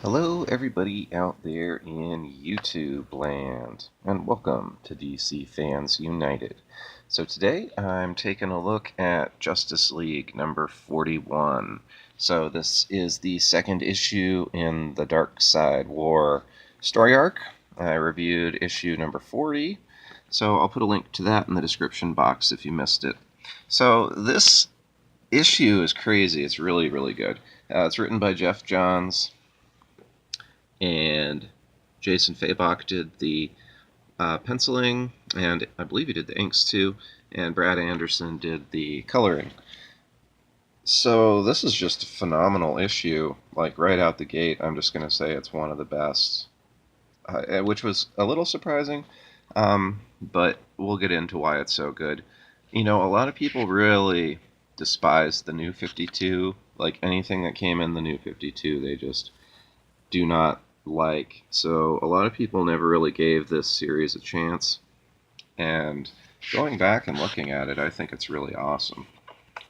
Hello, everybody out there in YouTube land, and welcome to DC Fans United. So today I'm taking a look at Justice League number 41. So this is the second issue in the Darkseid War story arc. I reviewed issue number 40, so I'll put a link to that in the description box if you missed it. So this issue is crazy. It's really, really good. It's written by Jeff Johns, and Jason Fabok did the penciling, and I believe he did the inks too, and Brad Anderson did the coloring. So this is just a phenomenal issue. Like right out the gate, I'm just going to say it's one of the best, which was a little surprising, but we'll get into why it's so good. You know, a lot of people really despise the New 52. Like anything that came in the New 52, they just do not like. So a lot of people never really gave this series a chance. And going back and looking at it, I think it's really awesome.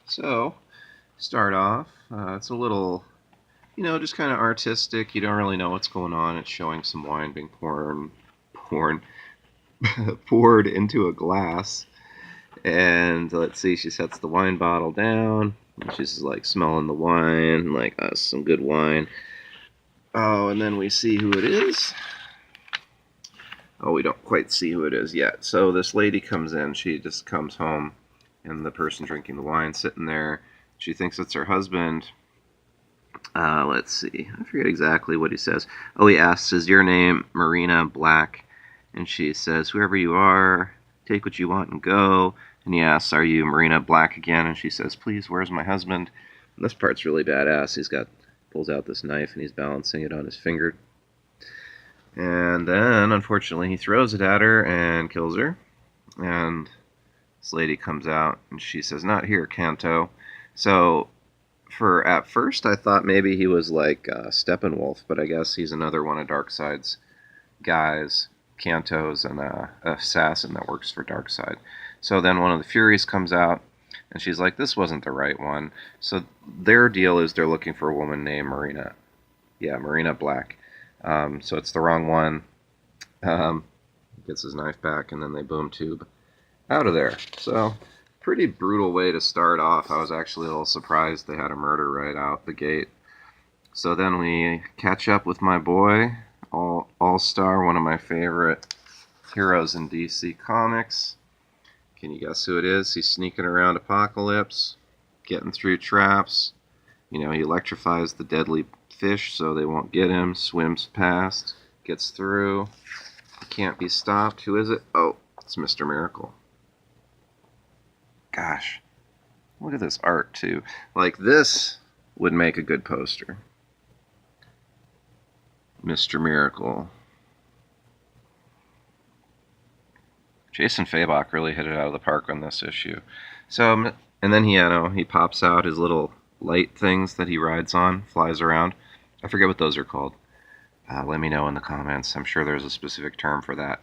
So, start off, it's a little, just kind of artistic. You don't really know what's going on. It's showing some wine being poured into a glass. And let's see, she sets the wine bottle down. And she's like smelling the wine, like, some good wine. Oh, and then we see who it is. Oh, we don't quite see who it is yet. So this lady comes in. She just comes home, and the person drinking the wine sitting there, she thinks it's her husband. Let's see. I forget exactly what he says. Oh, he asks, "Is your name Marina Black?" And she says, "Whoever you are, take what you want and go." And he asks, "Are you Marina Black again?" And she says, "Please, where's my husband?" And this part's really badass. Pulls out this knife and he's balancing it on his finger. And then, unfortunately, he throws it at her and kills her. And this lady comes out and she says, "Not here, Kanto." So, at first, I thought maybe he was like Steppenwolf, but I guess he's another one of Darkseid's guys. Kanto's an assassin that works for Darkseid. So then one of the Furies comes out, and she's like, "This wasn't the right one." So their deal is they're looking for a woman named Marina. Yeah, Marina Black. So it's the wrong one. Gets his knife back, and then they boom tube out of there. So pretty brutal way to start off. I was actually a little surprised they had a murder right out the gate. So then we catch up with my boy, All-Star, one of my favorite heroes in DC Comics. Can you guess who it is? He's sneaking around Apocalypse, getting through traps. He electrifies the deadly fish so they won't get him, swims past, gets through. He can't be stopped. Who is it? Oh, it's Mr. Miracle. Gosh, look at this art, too. Like, this would make a good poster. Mr. Miracle. Jason Fabok really hit it out of the park on this issue. So, and then he pops out his little light things that he rides on, flies around. I forget what those are called. Let me know in the comments. I'm sure there's a specific term for that.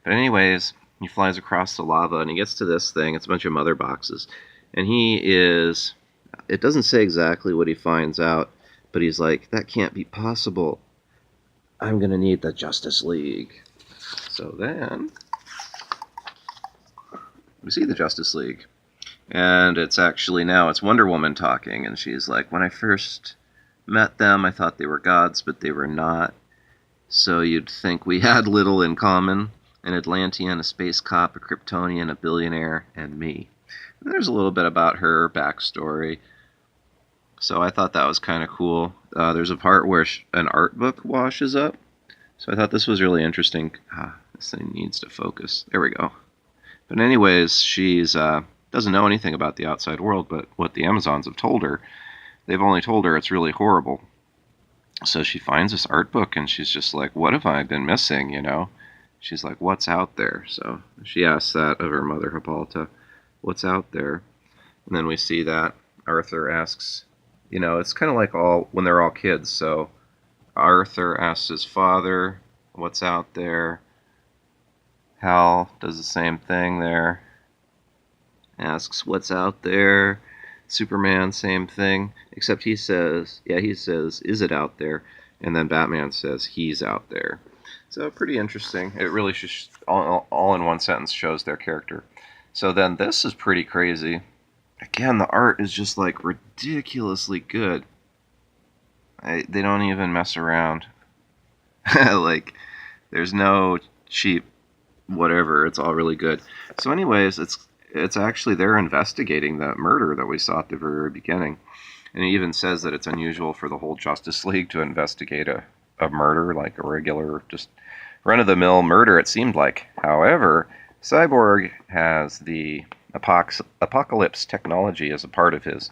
But anyways, he flies across the lava and he gets to this thing. It's a bunch of mother boxes. And it doesn't say exactly what he finds out, but he's like, "That can't be possible. I'm going to need the Justice League." So then we see the Justice League. And it's Wonder Woman talking. And she's like, "When I first met them, I thought they were gods, but they were not. So you'd think we had little in common. An Atlantean, a space cop, a Kryptonian, a billionaire, and me." And there's a little bit about her backstory. So I thought that was kind of cool. There's a part where an art book washes up. So I thought this was really interesting. This thing needs to focus. There we go. But anyways, she's doesn't know anything about the outside world, but what the Amazons have told her, they've only told her it's really horrible. So she finds this art book, and she's just like, "What have I been missing, She's like, "What's out there?" So she asks that of her mother, Hippolyta, "What's out there?" And then we see that Arthur asks, it's kind of like when they're all kids. So Arthur asks his father, "What's out there?" Hal does the same thing there. Asks, "What's out there?" Superman, same thing. Except he says, "Is it out there?" and then Batman says he's out there. So pretty interesting. It really just all in one sentence shows their character. So then this is pretty crazy. Again, the art is just like ridiculously good. They don't even mess around. Like, there's no cheap whatever. It's all really good. So, anyways, it's actually they're investigating that murder that we saw at the very beginning, and it even says that it's unusual for the whole Justice League to investigate a murder, like a regular just run-of-the-mill murder. It seemed like. However, Cyborg has the apocalypse technology as a part of his,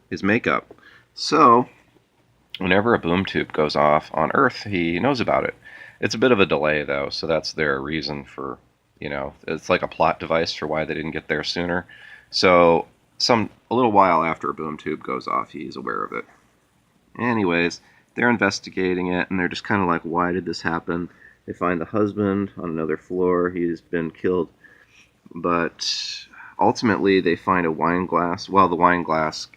his makeup. So whenever a boom tube goes off on Earth, he knows about it. It's a bit of a delay, though, so that's their reason for, it's like a plot device for why they didn't get there sooner. So a little while after a boom tube goes off, he's aware of it. Anyways, they're investigating it, and they're just kind of like, why did this happen? They find the husband on another floor. He's been killed. But ultimately, they find a wine glass. Well, the wine glass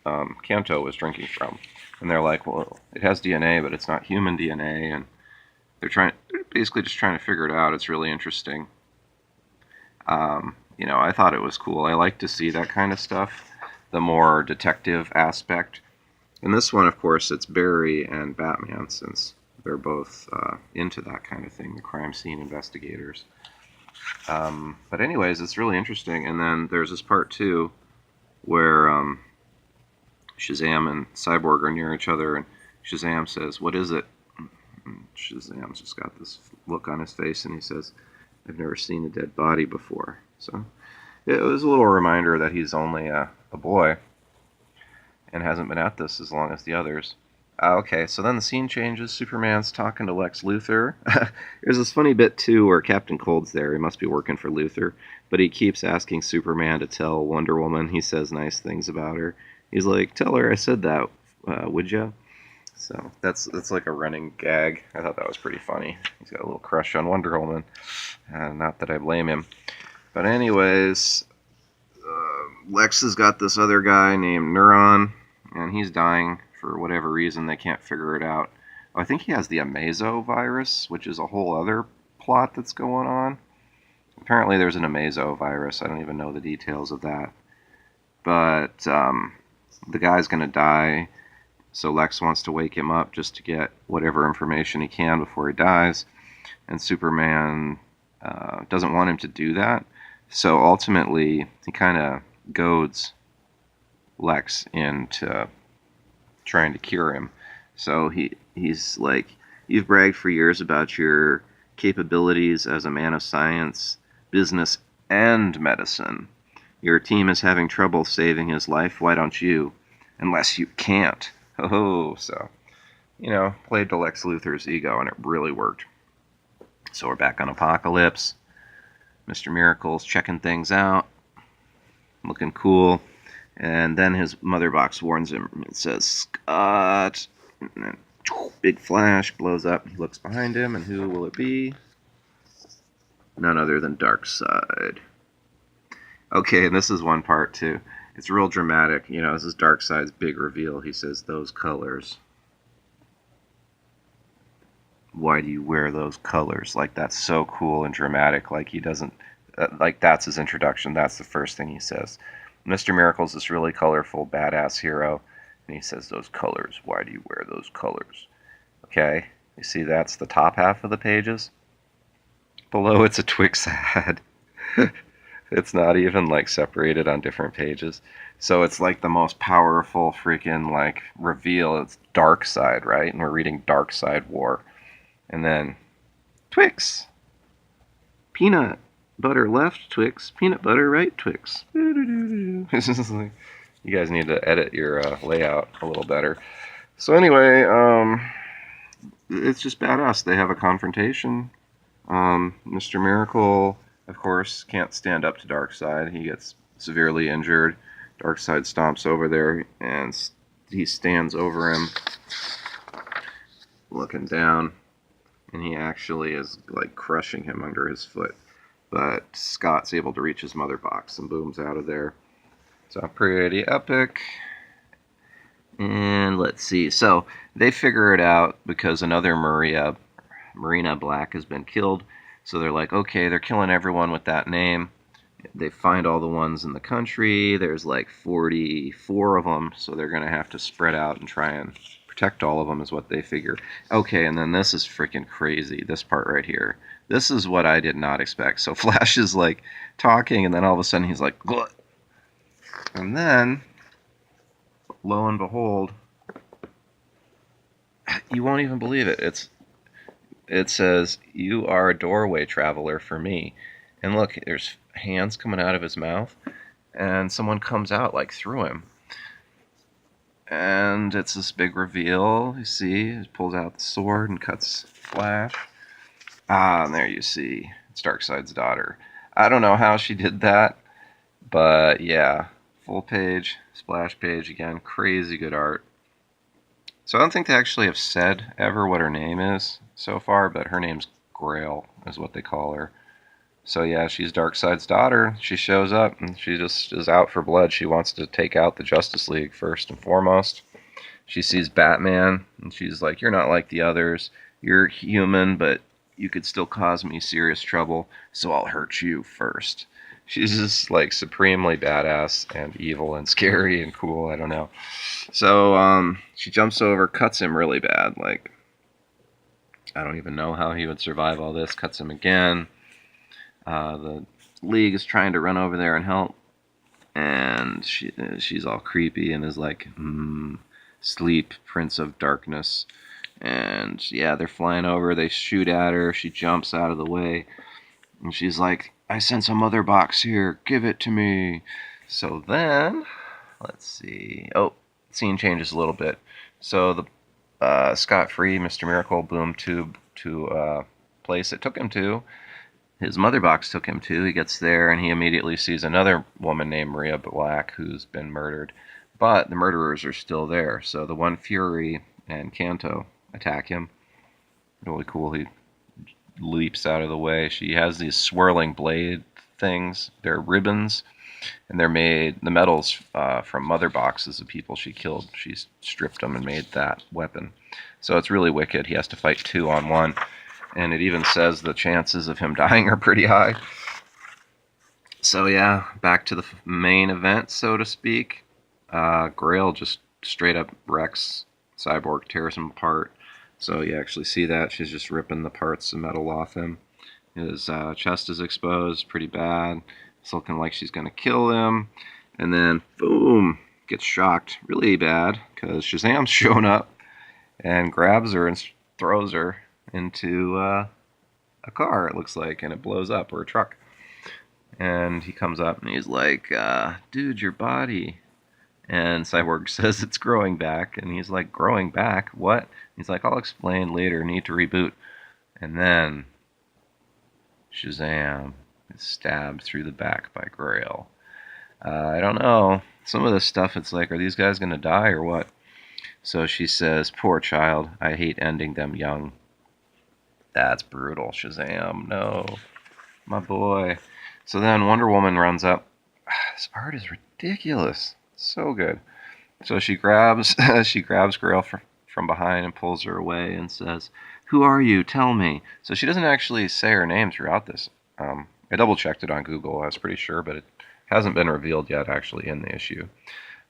Kanto was drinking from. And they're like, well, it has DNA, but it's not human DNA. And they're basically just trying to figure it out. It's really interesting. I thought it was cool. I like to see that kind of stuff, the more detective aspect. In this one, of course, it's Barry and Batman, since they're both into that kind of thing, the crime scene investigators. But anyways, it's really interesting. And then there's this part, too, where Shazam and Cyborg are near each other, and Shazam says, "What is it?" And Shazam's just got this look on his face, and he says, "I've never seen a dead body before." So it was a little reminder that he's only a boy and hasn't been at this as long as the others. Okay, so then the scene changes. Superman's talking to Lex Luthor. There's this funny bit, too, where Captain Cold's there. He must be working for Luthor. But he keeps asking Superman to tell Wonder Woman he says nice things about her. He's like, tell her I said that, would ya? So that's like a running gag. I thought that was pretty funny. He's got a little crush on Wonder Woman. Not that I blame him. But anyways, Lex has got this other guy named Neuron, and he's dying for whatever reason. They can't figure it out. I think he has the Amazo virus, which is a whole other plot that's going on. Apparently there's an Amazo virus. I don't even know the details of that. But the guy's going to die, so Lex wants to wake him up just to get whatever information he can before he dies. And Superman doesn't want him to do that. So ultimately, he kind of goads Lex into trying to cure him. So he's like, you've bragged for years about your capabilities as a man of science, business, and medicine. Your team is having trouble saving his life. Why don't you? Unless you can't. Oh, so, played to Lex Luthor's ego, and it really worked. So we're back on Apocalypse. Mr. Miracle's checking things out, looking cool. And then his mother box warns him. It says, Scott. And then, big flash, blows up. He looks behind him, and who will it be? None other than Darkseid. Okay, and this is one part, too. It's real dramatic. This is Darkseid's big reveal. He says, those colors. Why do you wear those colors? Like, that's so cool and dramatic. Like, he doesn't... like, that's his introduction. That's the first thing he says. Mr. Miracle's this really colorful, badass hero. And he says, those colors. Why do you wear those colors? Okay, you see that's the top half of the pages? Below it's a Twix ad. It's not even, like, separated on different pages. So it's, like, the most powerful freaking, like, reveal. It's Darkseid, right? And we're reading Darkseid War. And then, Twix. Peanut butter left, Twix. Peanut butter right, Twix. It's just like, you guys need to edit your layout a little better. So anyway, it's just badass. They have a confrontation. Mr. Miracle, of course, can't stand up to Darkseid. He gets severely injured. Darkseid stomps over there, and he stands over him, looking down. And he actually is, like, crushing him under his foot. But Scott's able to reach his mother box and booms out of there. So pretty epic. And let's see. So they figure it out because another Marina Black has been killed. So they're like, okay, they're killing everyone with that name. They find all the ones in the country. There's like 44 of them, so they're going to have to spread out and try and protect all of them, is what they figure. Okay, and then this is freaking crazy. This part right here. This is what I did not expect. So Flash is like talking, and then all of a sudden he's like, "Glut." And then, lo and behold, you won't even believe it. It says, "You are a doorway traveler for me." And look, there's hands coming out of his mouth, and someone comes out like through him. And it's this big reveal. You see, he pulls out the sword and cuts Flash. Ah, and there you see, it's Darkseid's daughter. I don't know how she did that, but yeah, full page, splash page again, crazy good art. So I don't think they actually have said ever what her name is so far, but her name's Grail, is what they call her. So yeah, she's Darkseid's daughter. She shows up and she just is out for blood. She wants to take out the Justice League first and foremost. She sees Batman and she's like, "You're not like the others. You're human, but you could still cause me serious trouble, so I'll hurt you first." She's just like supremely badass and evil and scary and cool. I don't know. So she jumps over, cuts him really bad. Like, I don't even know how he would survive all this. Cuts him again. The League is trying to run over there and help, and she's all creepy and is like, "Sleep, Prince of Darkness." And yeah, they're flying over. They shoot at her. She jumps out of the way, and she's like, "I sense a mother box here. Give it to me." So then, let's see. Oh, scene changes a little bit. So the scot-free Mr. Miracle boom tube to place it took him to. His mother box took him to. He gets there and he immediately sees another woman named Maria Black who's been murdered. But the murderers are still there. So the one Fury and Kanto attack him. Really cool. He leaps out of the way. She has these swirling blade things. They're ribbons. And they're made, the metals from mother boxes of people she killed. She's stripped them and made that weapon. So it's really wicked. He has to fight 2-on-1. And it even says the chances of him dying are pretty high. So yeah, back to the main event, so to speak. Grail just straight up wrecks Cyborg, tears him apart. So you actually see that. She's just ripping the parts of metal off him. His chest is exposed, pretty bad. It's looking like she's going to kill him. And then, boom, gets shocked really bad because Shazam's shown up and grabs her and throws her into a car, it looks like, and it blows up, or a truck. And he comes up and he's like, "Dude, your body." And Cyborg says it's growing back, and he's like, "Growing back? What?" He's like, "I'll explain later, need to reboot." And then Shazam is stabbed through the back by Grail. I don't know. Some of this stuff, it's like, are these guys going to die or what? So she says, "Poor child, I hate ending them young." That's brutal, Shazam. No, my boy. So then Wonder Woman runs up. This art is ridiculous. So good. So she grabs Grail from behind and pulls her away and says, "Who are you? Tell me." So she doesn't actually say her name throughout this. I double checked it on Google. I was pretty sure, but it hasn't been revealed yet actually in the issue.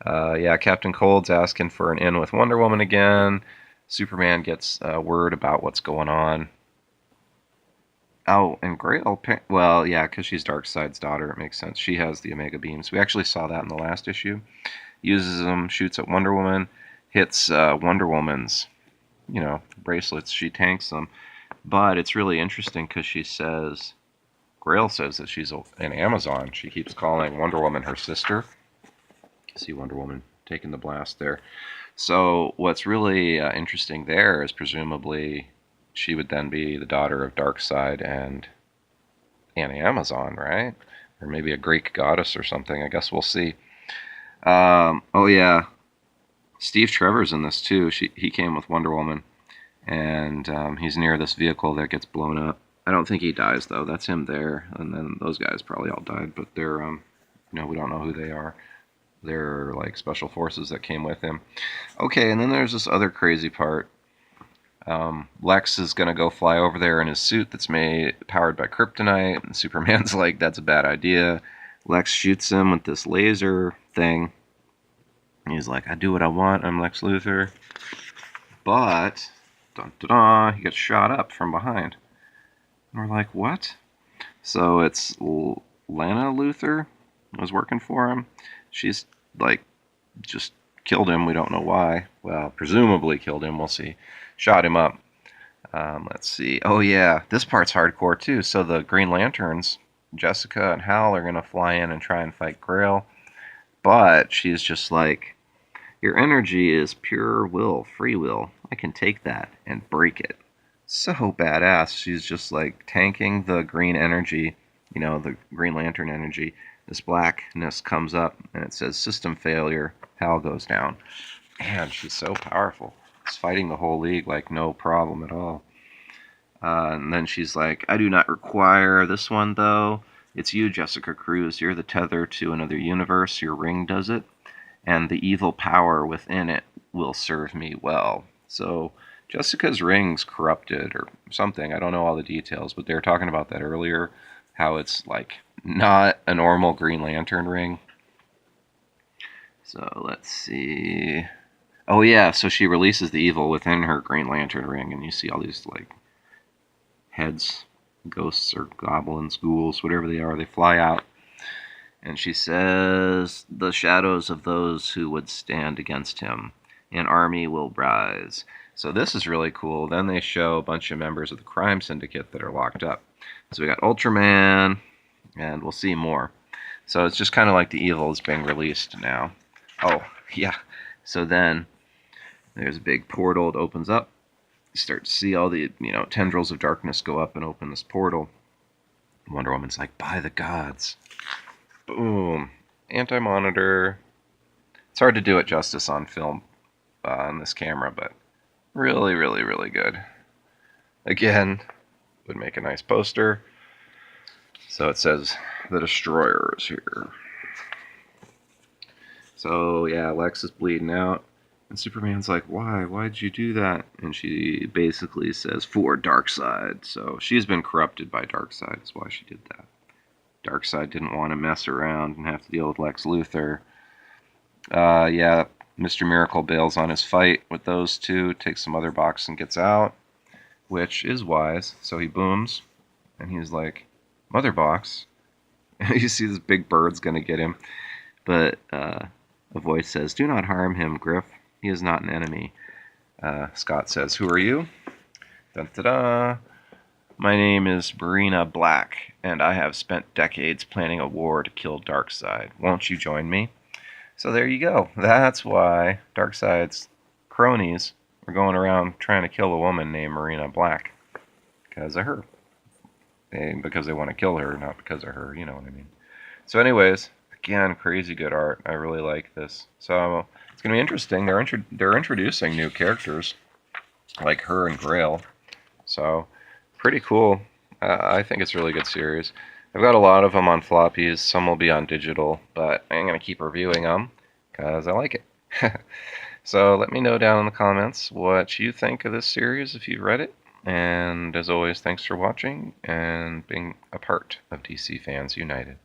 Yeah, Captain Cold's asking for an in with Wonder Woman again. Superman gets word about what's going on. Oh, and Grail, well, yeah, because she's Darkseid's daughter, it makes sense. She has the Omega Beams. We actually saw that in the last issue. Uses them, shoots at Wonder Woman, hits Wonder Woman's, bracelets. She tanks them. But it's really interesting because Grail says that she's an Amazon. She keeps calling Wonder Woman her sister. See Wonder Woman taking the blast there. So what's really interesting there is presumably she would then be the daughter of Darkseid and an Amazon, right? Or maybe a Greek goddess or something. I guess we'll see. Oh yeah, Steve Trevor's in this too. He came with Wonder Woman, and he's near this vehicle that gets blown up. I don't think he dies though. That's him there, and then those guys probably all died, but they're we don't know who they are. They're like special forces that came with him. Okay, and then there's this other crazy part. Lex is gonna go fly over there in his suit that's powered by kryptonite, and Superman's like, "That's a bad idea." Lex shoots him with this laser thing. He's like, "I do what I want. I'm Lex Luthor." But, dun, dun, dun, he gets shot up from behind. And we're like, "What?" So it's Lana Luthor was working for him. She's like just killed him. We don't know why. Well, presumably killed him. We'll see. Shot him up. Let's see. Oh yeah, this part's hardcore too. So the Green Lanterns, Jessica and Hal, are gonna fly in and try and fight Grail, but she's just like, "Your energy is pure will, free will. I can take that and break it." So badass. She's just like tanking the green energy, the Green Lantern energy. This blackness comes up and it says system failure. Hal goes down. Man, she's so powerful. She's fighting the whole league like no problem at all. And then she's like, "I do not require this one though. It's you, Jessica Cruz. You're the tether to another universe. Your ring does it. And the evil power within it will serve me well." So Jessica's ring's corrupted or something. I don't know all the details, but they were talking about that earlier, how it's like not a normal Green Lantern ring. So let's see. Oh yeah, so she releases the evil within her Green Lantern ring, and you see all these like heads, ghosts or goblins, ghouls, whatever they are, they fly out. And she says, "The shadows of those who would stand against him, an army will rise." So this is really cool. Then they show a bunch of members of the crime syndicate that are locked up. So we got Ultraman, and we'll see more. So it's just kind of like the evil is being released now. Oh, yeah. So then there's a big portal. It opens up. You start to see all the, tendrils of darkness go up and open this portal. Wonder Woman's like, "By the gods." Boom. Anti-monitor. It's hard to do it justice on film, on this camera, but really, really, really good. Again, would make a nice poster. So it says, "The Destroyer is here." So yeah, Lex is bleeding out. And Superman's like, "Why? Why'd you do that?" And she basically says, "For Darkseid." So she's been corrupted by Darkseid. That's why she did that. Darkseid didn't want to mess around and have to deal with Lex Luthor. Yeah, Mr. Miracle bails on his fight with those two, takes some other box and gets out, which is wise. So he booms, and he's like, "Mother box." And you see this big bird's going to get him. But a voice says, "Do not harm him, Griff. He is not an enemy." Scott says, "Who are you?" Dun, da, da. "My name is Marina Black, and I have spent decades planning a war to kill Darkseid. Won't you join me?" So there you go. That's why Darkseid's cronies are going around trying to kill a woman named Marina Black. Because of her. Because they want to kill her, not because of her, you know what I mean. So anyways, again, crazy good art. I really like this. So it's going to be interesting. They're introducing new characters, like her and Grail. So pretty cool. I think it's a really good series. I've got a lot of them on floppies. Some will be on digital, but I'm going to keep reviewing them because I like it. So let me know down in the comments what you think of this series if you've read it. And as always, thanks for watching and being a part of DC Fans United.